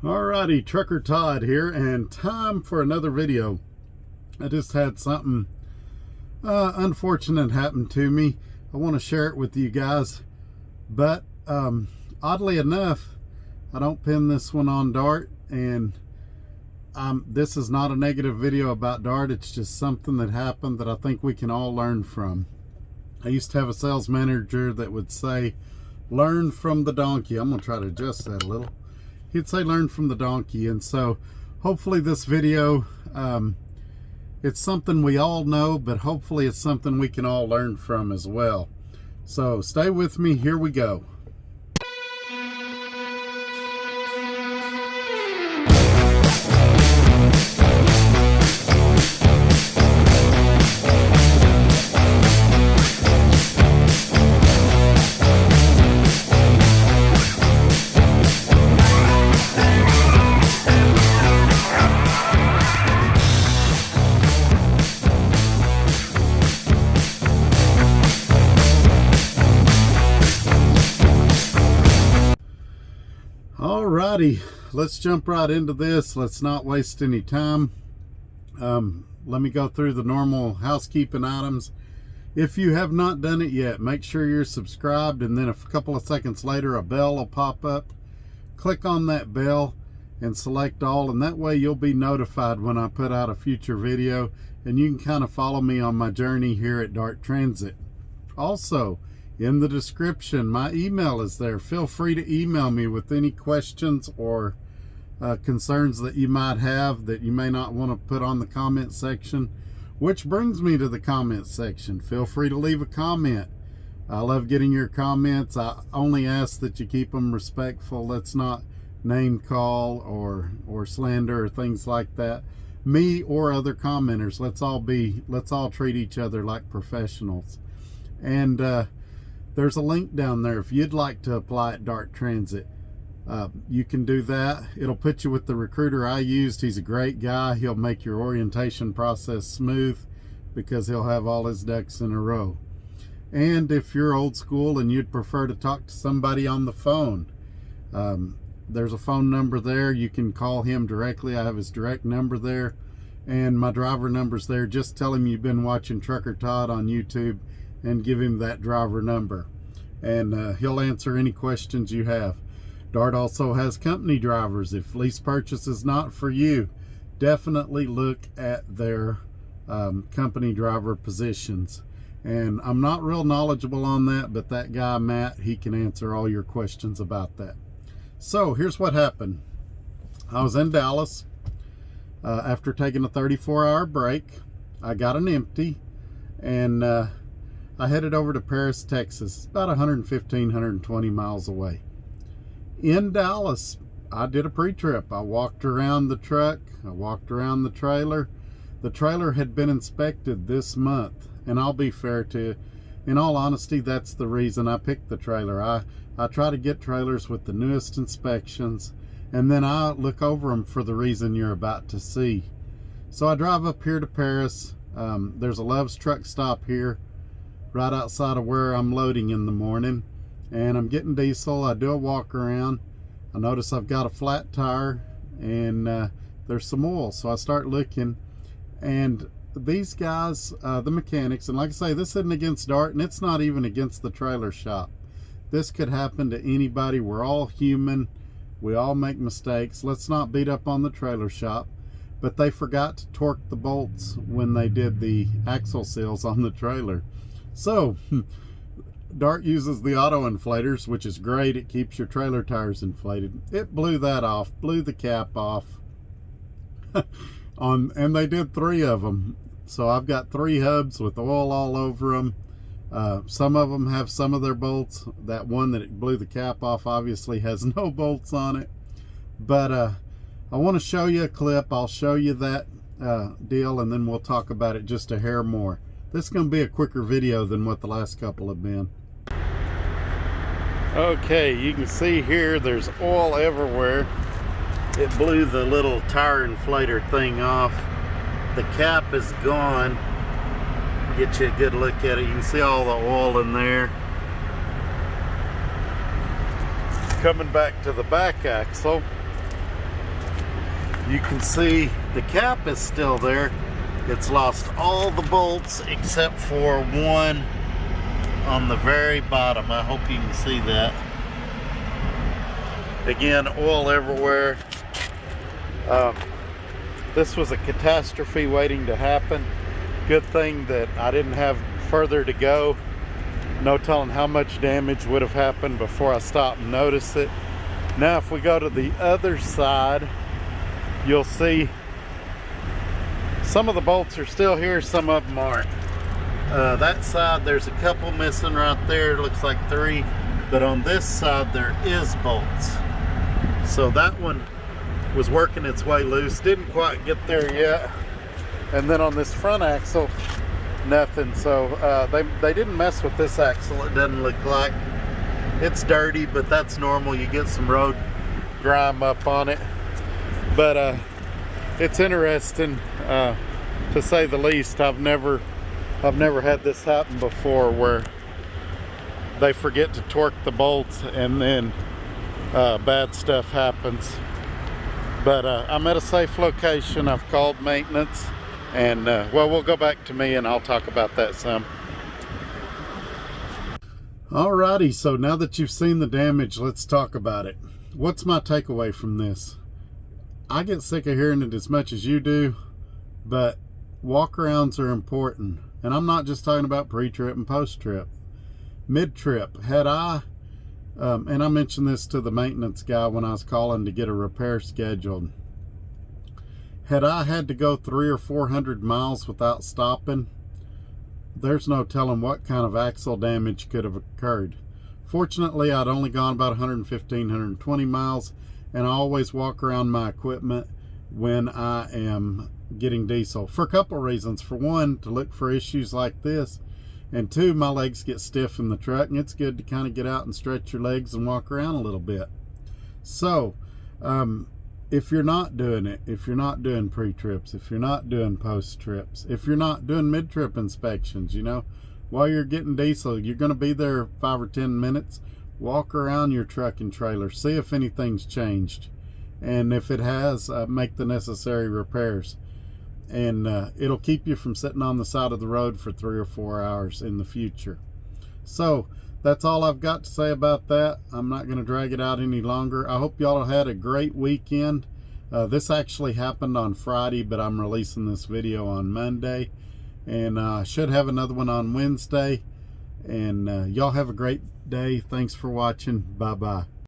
Alrighty, Trucker Todd here, and time for another video. I just had something unfortunate happen to me. I want to share it with you guys, but oddly enough, I don't pin this one on Dart, and this is not a negative video about Dart. It's just something that happened that I think we can all learn from. I used to have a sales manager that would say, learn from the donkey. I'm going to try to adjust that a little. He'd say learn from the donkey. And so hopefully this video, it's something we all know, but hopefully it's something we can all learn from as well. So stay with me. Here we go. Alrighty, let's jump right into this. Let's not waste any time. Let me go through the normal housekeeping items. If you have not done it yet, make sure you're subscribed, and then a couple of seconds later a bell will pop up. Click on that bell and select all, and that way you'll be notified when I put out a future video, and you can kind of follow me on my journey here at Dart Transit. Also, in the description, my email is there. Feel free to email me with any questions or concerns that you might have that you may not want to put on the comment section. Which brings me to the comment section. Feel free to leave a comment. I love getting your comments. I only ask that you keep them respectful. Let's not name call or slander or things like that. Me or other commenters. Let's all treat each other like professionals. And there's a link down there if you'd like to apply at Dart Transit. You can do that. It'll put you with the recruiter I used. He's a great guy. He'll make your orientation process smooth because he'll have all his ducks in a row. And if you're old school and you'd prefer to talk to somebody on the phone, there's a phone number there. You can call him directly. I have his direct number there, and my driver number's there. Just tell him you've been watching Trucker Todd on YouTube and give him that driver number, and he'll answer any questions you have. Dart also has company drivers. If lease purchase is not for you, definitely look at their company driver positions. And I'm not real knowledgeable on that, but that guy Matt, he can answer all your questions about that. So here's what happened. I was in Dallas after taking a 34-hour break. I got an empty, and I headed over to Paris, Texas, about 115, 120 miles away. In Dallas, I did a pre-trip. I walked around the truck. I walked around the trailer. The trailer had been inspected this month, and I'll be fair to you. In all honesty, that's the reason I picked the trailer. I try to get trailers with the newest inspections, and then I look over them for the reason you're about to see. So I drive up here to Paris. There's a Love's truck stop here, right outside of where I'm loading in the morning, and I'm getting diesel. I do a walk around. I notice I've got a flat tire, and there's some oil. So I start looking, and these guys, the mechanics, and like I say, this isn't against Dart, and it's not even against the trailer shop. This could happen to anybody. We're all human. We all make mistakes. Let's not beat up on the trailer shop. But they forgot to torque the bolts when they did the axle seals on the trailer. So Dart uses the auto inflators, which is great. It keeps your trailer tires inflated. It blew that off, blew the cap off. And they did 3 of them. So I've got 3 hubs with oil all over them. Some of them have some of their bolts. That one that it blew the cap off obviously has no bolts on it. But I want to show you a clip. I'll show you that deal, and then we'll talk about it just a hair more. This is going to be a quicker video than what the last couple have been. Okay, you can see here there's oil everywhere. It blew the little tire inflator thing off. The cap is gone. Get you a good look at it. You can see all the oil in there. Coming back to the back axle, You can see the cap is still there. It's lost all the bolts except for one on the very bottom. I hope you can see that. Again, oil everywhere. This was a catastrophe waiting to happen. Good thing that I didn't have further to go. No telling how much damage would have happened before I stopped and noticed it. Now if we go to the other side, you'll see some of the bolts are still here, some of them aren't. That side, there's a couple missing right there. It looks like 3. But on this side, there is bolts. So that one was working its way loose. Didn't quite get there yet. And then on this front axle, nothing. So they didn't mess with this axle, it doesn't look like. It's dirty, but that's normal. You get some road grime up on it. But it's interesting, to say the least. I've never had this happen before, where they forget to torque the bolts and then bad stuff happens. But I'm at a safe location. I've called maintenance, and well, we'll go back to me and I'll talk about that some. Alrighty, so now that you've seen the damage, let's talk about it. What's my takeaway from this? I get sick of hearing it as much as you do, but walk-arounds are important. And I'm not just talking about pre-trip and post-trip. Mid-trip, had I, and I mentioned this to the maintenance guy when I was calling to get a repair scheduled. Had I had to go 300 or 400 miles without stopping, there's no telling what kind of axle damage could have occurred. Fortunately, I'd only gone about 115, 120 miles, and I always walk around my equipment when I am getting diesel for a couple of reasons. For one, to look for issues like this, and two, my legs get stiff in the truck, and it's good to kind of get out and stretch your legs and walk around a little bit. So if you're not doing it, if you're not doing pre-trips, if you're not doing post-trips, if you're not doing mid-trip inspections, you know, while you're getting diesel, you're going to be there 5 or 10 minutes. Walk around your truck and trailer, see if anything's changed, and if it has, make the necessary repairs. And it'll keep you from sitting on the side of the road for 3 or 4 hours in the future. So that's all I've got to say about that. I'm not going to drag it out any longer. I hope y'all had a great weekend. This actually happened on Friday, but I'm releasing this video on Monday, and I should have another one on Wednesday. And y'all have a great day. Thanks for watching. Bye bye.